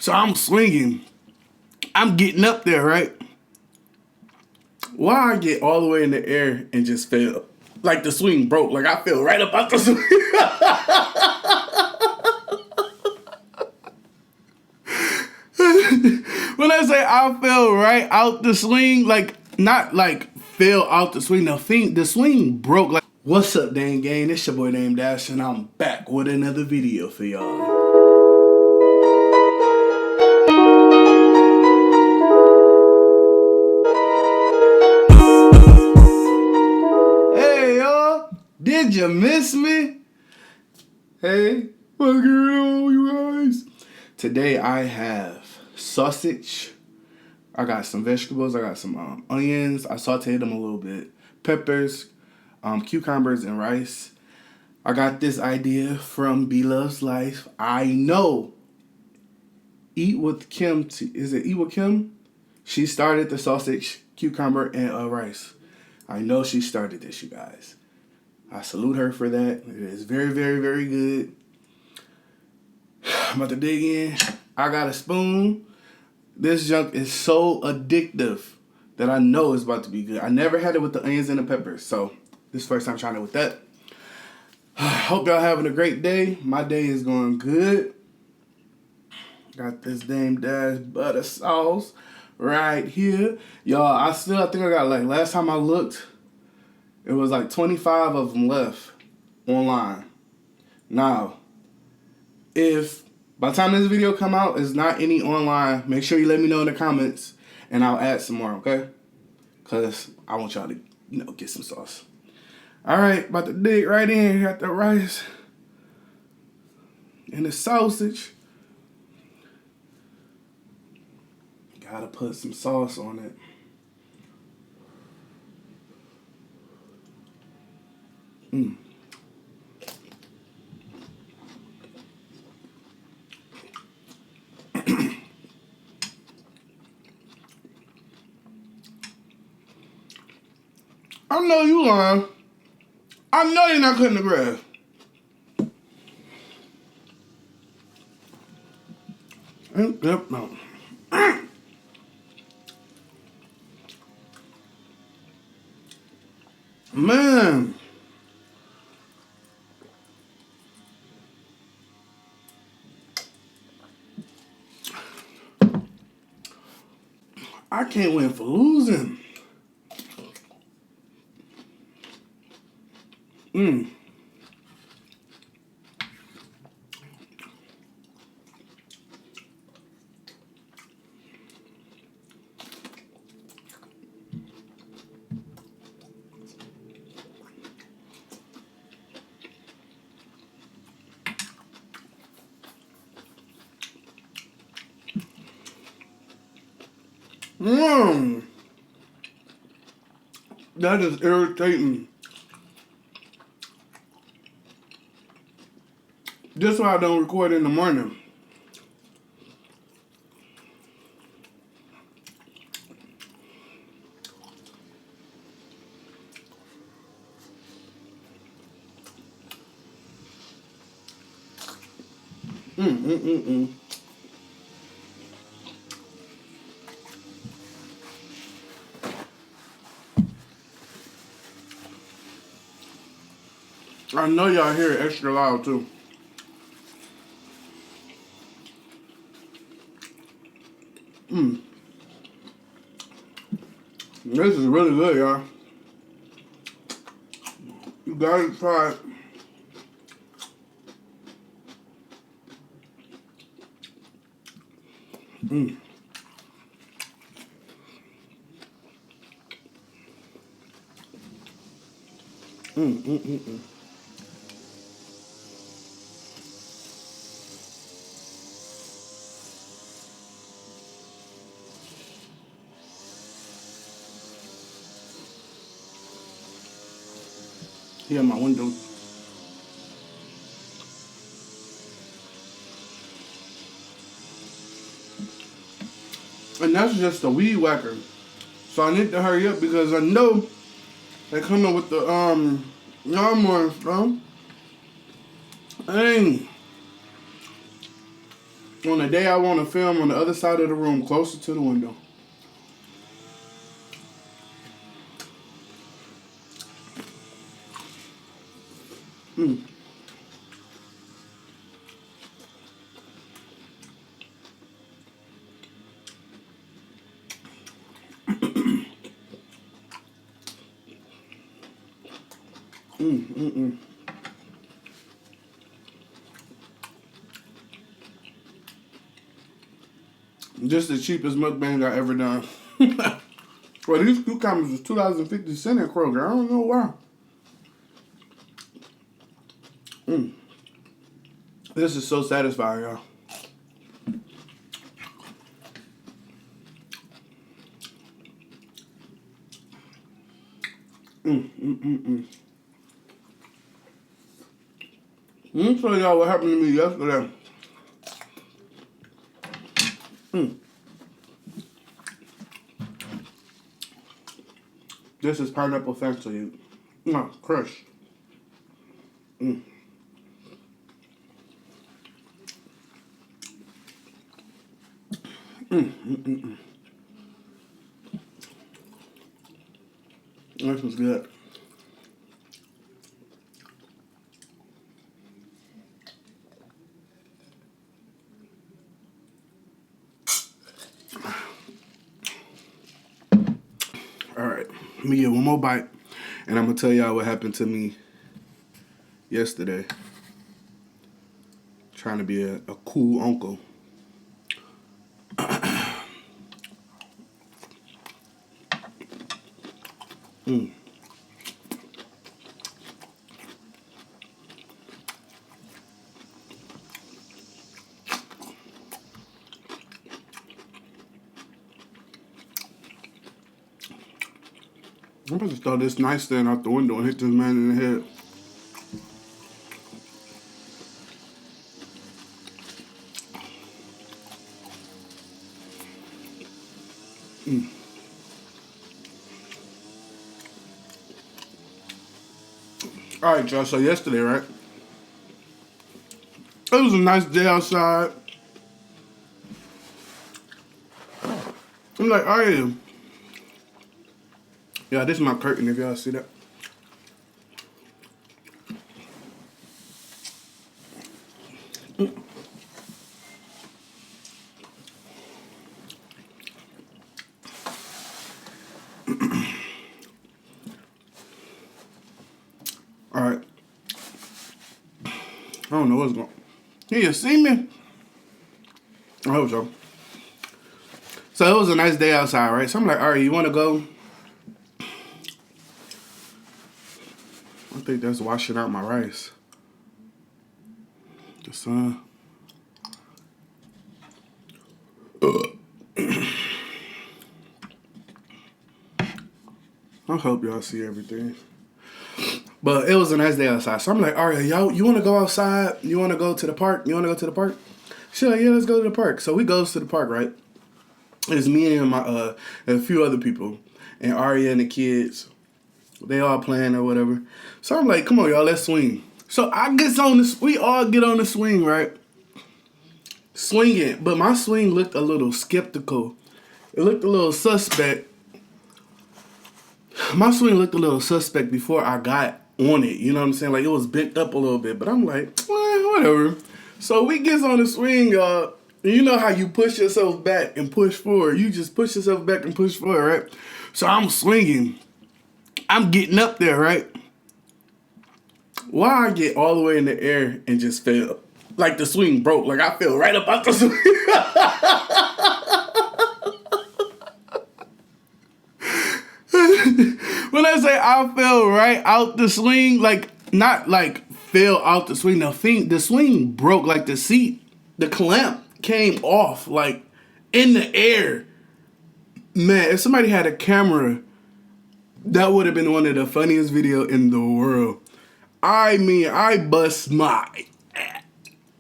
So I'm swinging. I'm getting up there, right? Why I get all the way in the air and just fell. Like the swing broke. Like I fell right up out the swing. When I say I fell right out the swing, like not like fell out the swing. The swing broke. Like, what's up, dang gang? It's your boy named Dash, and I'm back with another video for y'all. Hey y'all, did you miss me? Hey, what's going on, you guys? Today I have sausage. I got some vegetables. I got some onions. I sauteed them a little bit. Peppers, cucumbers, and rice. I got this idea from B Loves Life. I know. Eat with Kim. Is it Eat with Kim? She started the sausage, cucumber, and rice. I know she started this, you guys. I salute her for that. It is very, very, very good. I'm about to dig in. I got a spoon. This junk is so addictive that I know it's about to be good. I never had it with the onions and the peppers, so this is the first time trying it with that. Hope y'all having a great day. My day is going good. Got this Dame Dash butter sauce right here. Y'all, I think I got, like, last time I looked, it was like 25 of them left online. Now, if by the time this video come out, it's not any online, make sure you let me know in the comments, and I'll add some more, okay? Because I want y'all to, get some sauce. All right, about to dig right in. Got the rice and the sausage. Gotta put some sauce on it. I know you lying. I know you're not cutting the grass. Yep, no. Man. I can't win for losing. That is irritating. That's why I don't record in the morning. I know y'all hear it extra loud too. This is really good, y'all. You gotta try it. Here, my window. And that's just the weed whacker. So I need to hurry up because I know they're coming with the lawnmower and stuff. Dang. on the day I want to film on the other side of the room, closer to the window. Mm. Just the cheapest mukbang I ever done. Well, these cucumbers was 2.50 cents at Kroger. I don't know why. This is so satisfying, y'all. Let me tell y'all what happened to me yesterday. This is pineapple fancy. No, crush. This was good. Alright, let me get one more bite, and I'm going to tell y'all what happened to me yesterday. Trying to be a cool uncle. I'm about to throw this nightstand out the window and hit this man in the head. Alright, y'all, so yesterday, right? It was a nice day outside. I'm like, alright. Yeah, this is my curtain, if y'all see that. Alright. I don't know what's going on. You see me? I hope so. So it was a nice day outside, right? So I'm like, alright, you want to go? I think that's washing out my rice. The sun. I hope y'all see everything. But it was a nice day outside. So I'm like, all right, y'all, you want to go outside? You want to go to the park? You want to go to the park? She's like, yeah, let's go to the park. So we goes to the park, right? It's me and my and a few other people. And Aria and the kids. They all playing or whatever. So I'm like, come on, y'all, let's swing. So we all get on the swing, right? Swinging. But my swing looked a little skeptical. It looked a little suspect. My swing looked a little suspect before I got on it. You know what I'm saying? Like, it was bent up a little bit. But I'm like, well, whatever. So we gets on the swing, y'all. And you know how you push yourself back and push forward. You just push yourself back and push forward, right? So I'm swinging. I'm getting up there, right? Why I get all the way in the air and just fell. Like the swing broke. Like I fell right up out the swing. When I say I fell right out the swing, like not like fell out the swing. The swing broke. Like the seat, the clamp came off like in the air. Man, if somebody had a camera, that would have been one of the funniest videos in the world. I mean, I bust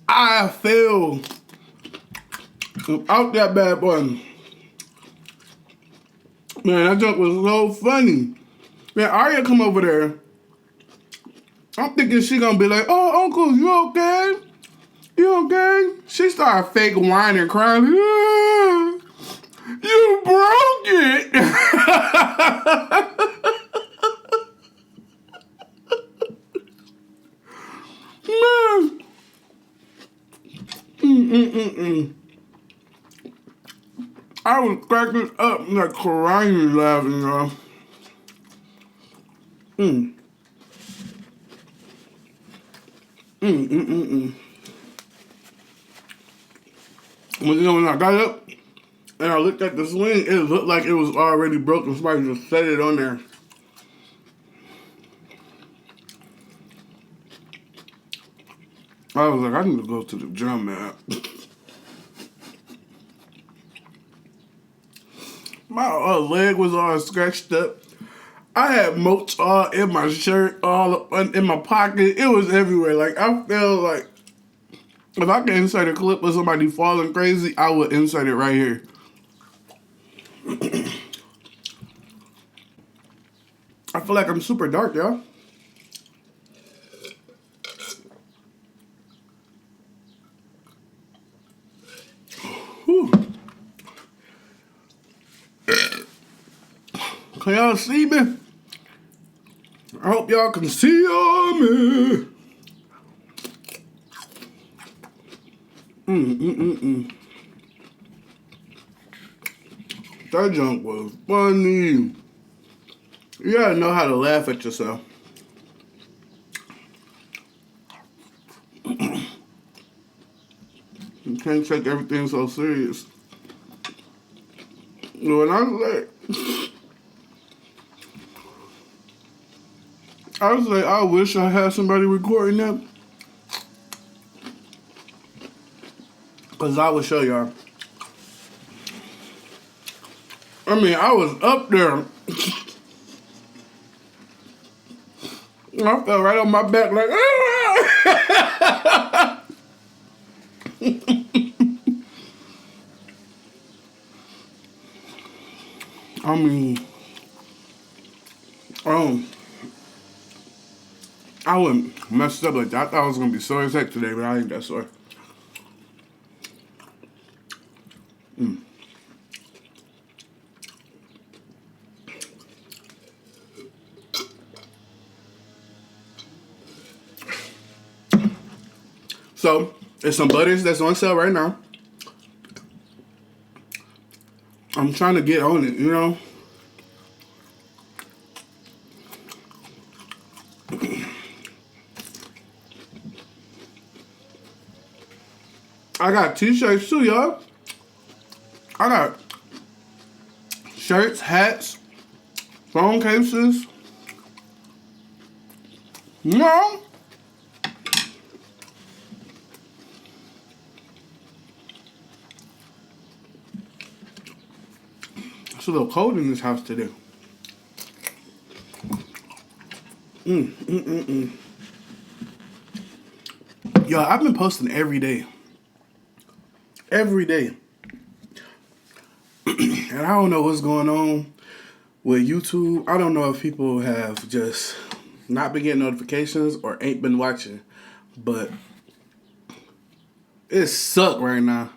I fell out that bad boy. Man, that joke was so funny. Man, Aria come over there. I'm thinking she gonna be like, oh, uncle, you okay? You okay? She started fake whining, crying. "Ah, you broke it." Man. I was cracking up, like crying, laughing, y'all. When, when I got up and I looked at the swing, it looked like it was already broken. Somebody just set it on there. I was like, I need to go to the gym, man. My leg was all scratched up. I had moats all in my shirt, all in my pocket. It was everywhere. Like, I felt like if I could insert a clip of somebody falling crazy, I would insert it right here. I feel like I'm super dark, y'all. Can y'all see me? I hope y'all can see me. That junk was funny. You gotta know how to laugh at yourself. You can't take everything so serious. When I was like, I wish I had somebody recording that. Cause I would show y'all. I mean, I was up there. I fell right on my back like, ah! I mean, I wouldn't mess up like that. I thought I was gonna be sore as heck today, but I ain't that sore. So, there's some butters that's on sale right now. I'm trying to get on it, you know? I got t-shirts too, y'all. I got shirts, hats, phone cases. You know? It's a little cold in this house today. Yo, I've been posting every day. Every day. And I don't know what's going on with YouTube. I don't know if people have just not been getting notifications or ain't been watching. But it sucks right now.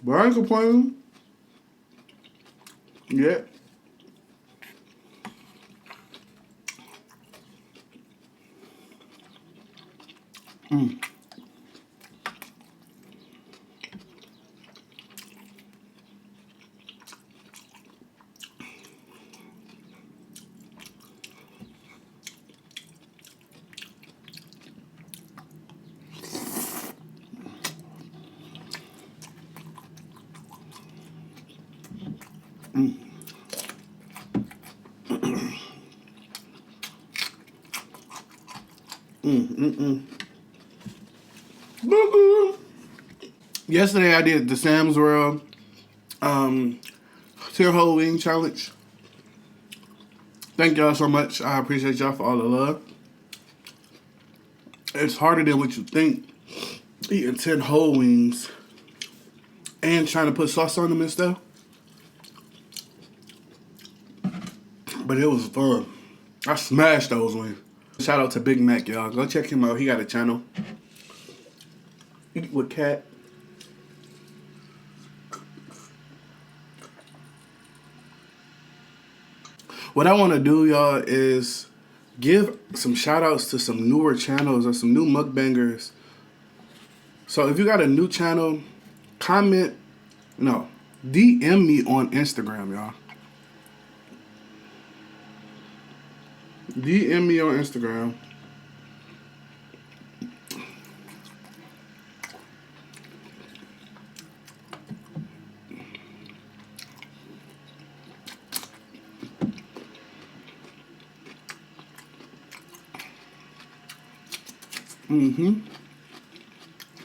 But I ain't complaining. Yeah. Yesterday I did the Sam's World 10 whole wing challenge. Thank y'all so much. I appreciate y'all for all the love. It's harder than what you think. Eating 10 whole wings and trying to put sauce on them and stuff. But it was fun. I smashed those wings. Shout out to Big Mac, y'all. Go check him out. He got a channel. Eat with Cat. What I want to do, y'all, is give some shout outs to some newer channels or some new mukbangers. So if you got a new channel, DM me on Instagram, y'all. DM me on Instagram.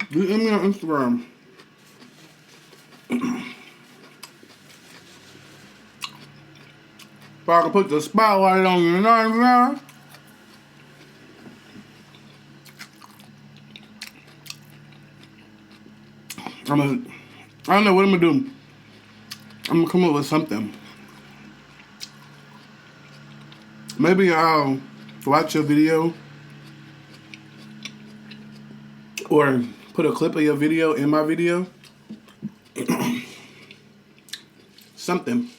DM me on Instagram. So I can put the spotlight on you, you know what I'm saying? I don't know what I'm gonna do. I'm gonna come up with something. Maybe I'll watch a video or put a clip of your video in my video. Something.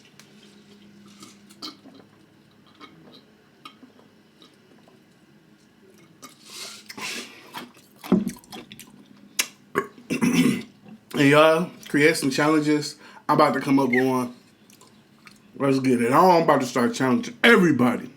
And y'all create some challenges. I'm about to come up with one. Let's get it on. I'm about to start challenging everybody.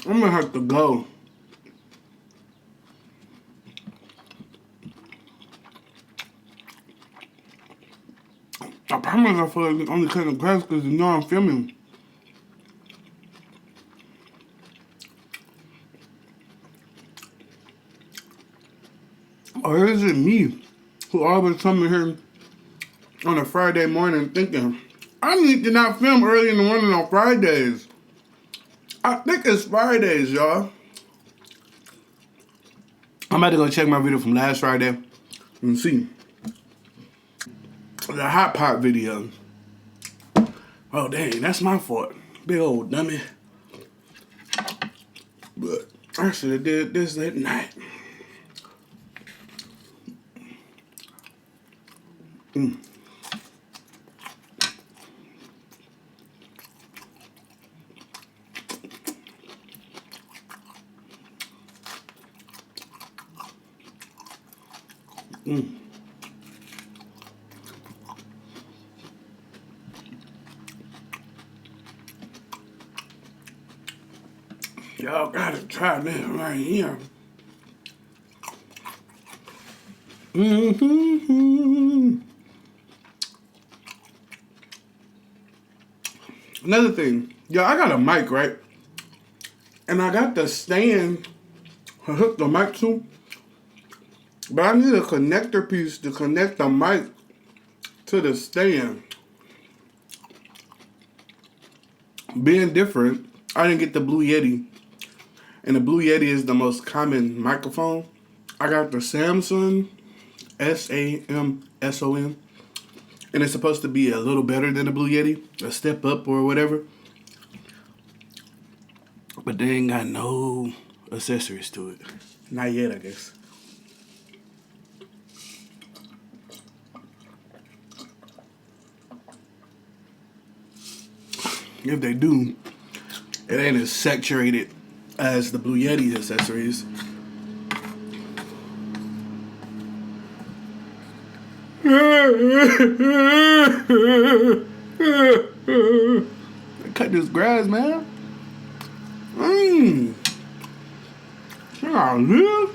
I'm gonna have to go. I promise I feel like only cutting grass because you know I'm filming. Or is it me who always come in here on a Friday morning thinking, I need to not film early in the morning on Fridays. I think it's Fridays, y'all. I'm about to go check my video from last Friday and see. The hot pot video. Oh, dang, that's my fault. Big old dummy. But I should have did this that night. Y'all gotta try this right here. Another thing, yo, I got a mic, right? And I got the stand to hook the mic to, but I need a connector piece to connect the mic to the stand. Being different, I didn't get the Blue Yeti. And the Blue Yeti is the most common microphone. I got the Samsung SAMSON. And it's supposed to be a little better than the Blue Yeti, a step up or whatever. But they ain't got no accessories to it. Not yet, I guess. If they do, it ain't as saturated as the Blue Yeti accessories. Cut this grass, man. Golly.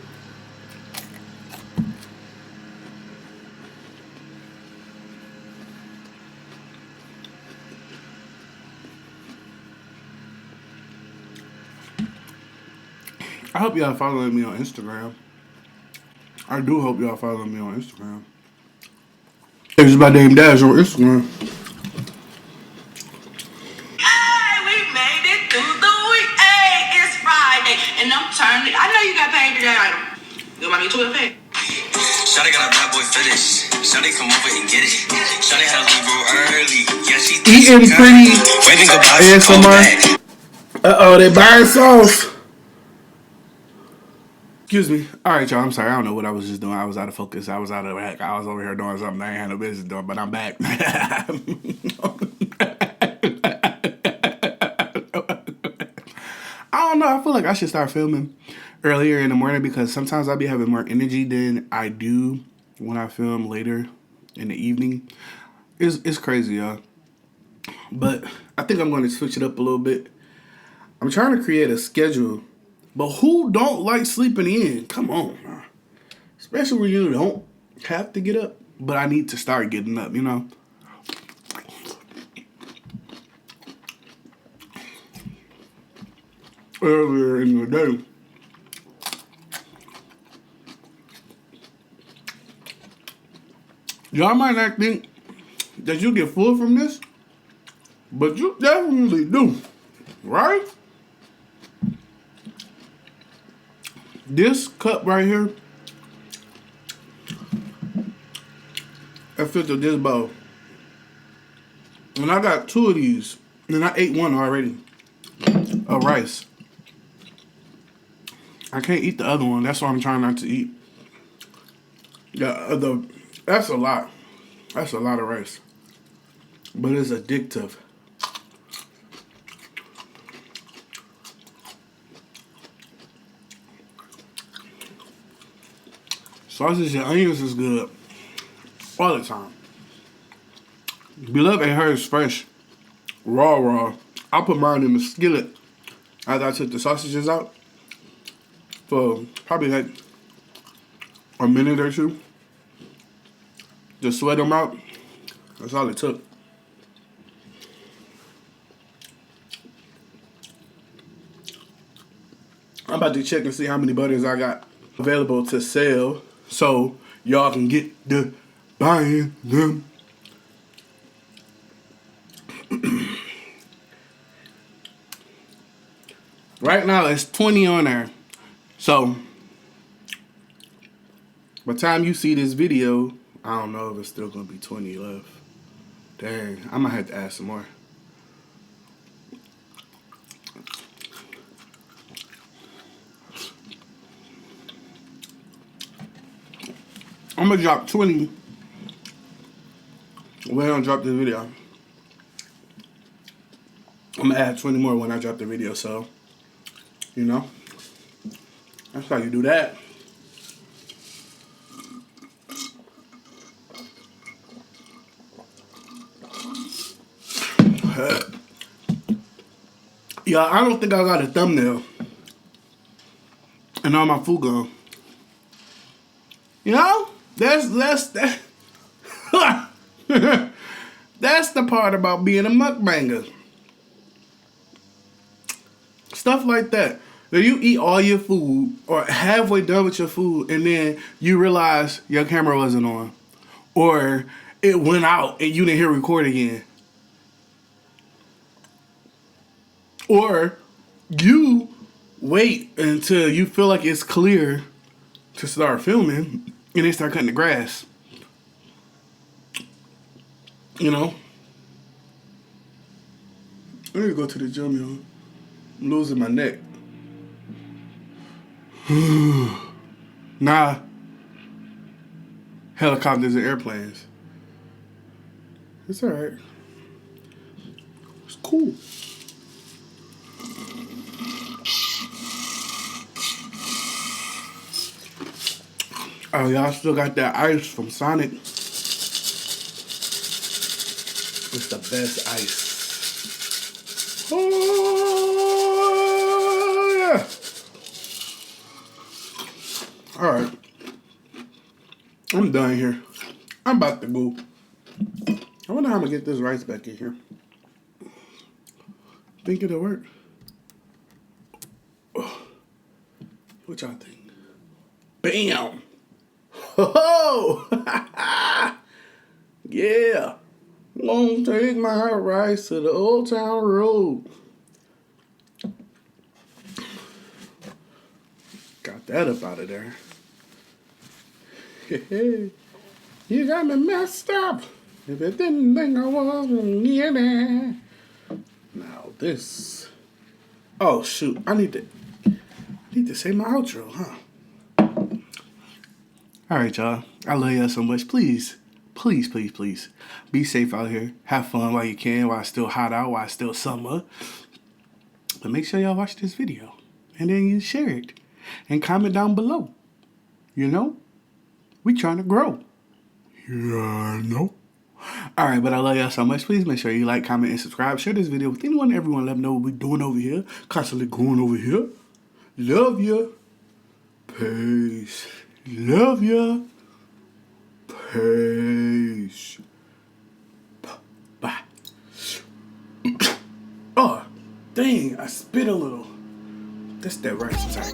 I hope y'all following me on Instagram. I do hope y'all following me on Instagram. Flavasbydamedash on Instagram. Hey, we made it through the week. Hey, it's Friday, and I'm turning. I know you got paid today. You want me to pay? Shawty got a bad boy fetish. Shawty come over and get it. Shawty had to leave real early. Yeah, she eating pretty. Waving goodbye. ASMR. Uh-oh, they buying sauce. Excuse me. All right, y'all. I'm sorry. I don't know what I was just doing. I was out of focus. I was out of whack. I was over here doing something I ain't had no business doing, but I'm back. I don't know. I feel like I should start filming earlier in the morning because sometimes I'll be having more energy than I do when I film later in the evening. It's crazy, y'all. But I think I'm going to switch it up a little bit. I'm trying to create a schedule. But who don't like sleeping in? Come on, man. Especially when you don't have to get up. But I need to start getting up, you know. Earlier in the day. Y'all might not think that you get full from this. But you definitely do. Right? This cup right here, I filled up this bowl. And I got 2 of these. And I ate one already. Of rice. I can't eat the other one. That's why I'm trying not to eat. That's a lot. That's a lot of rice. But it's addictive. Sausage and onions is good all the time. Beloved hers fresh, raw. I put mine in the skillet after I took the sausages out for probably like a minute or two. Just sweat them out. That's all it took. I'm about to check and see how many butters I got available to sell. So y'all can get the buying them. Right now it's 20 on there. So by the time you see this video, I don't know if it's still gonna be 20 left. Dang, I might have to add some more. I'm gonna drop 20 when I drop this video. I'm gonna add 20 more when I drop the video, so, you know, that's how you do that. Y'all, I don't think I got a thumbnail. And all my food gone. You know? That's that's the part about being a mukbanger. Stuff like that. If you eat all your food or halfway done with your food and then you realize your camera wasn't on. Or it went out and you didn't hit record again. Or you wait until you feel like it's clear to start filming and then start cutting the grass. You know? I need to go to the gym, y'all. I'm losing my neck. Nah. Helicopters and airplanes. It's alright. It's cool. Oh, y'all still got that ice from Sonic. It's the best ice. Oh, yeah. All right. I'm done here. I'm about to go. I wonder how I'm going to get this rice back in here. Think it'll work? What y'all think? Bam! Ho! Yeah. I'm gonna take my rice to the Old Town Road. Got that up out of there. You got me messed up. If you didn't think I was gonna get there. Now this. Oh shoot! I need to say my outro, huh? All right, y'all. I love y'all so much. Please, please, please, please, be safe out here. Have fun while you can. While it's still hot out. While it's still summer. But make sure y'all watch this video and then you share it and comment down below. You know, we trying to grow. Yeah, I know. All right, but I love y'all so much. Please make sure you like, comment, and subscribe. Share this video with anyone and everyone. Let them know what we're doing over here. Constantly growing over here. Love ya. Peace. Love ya. Peace. Bye. Oh, dang, I spit a little. That's that rice. Sorry.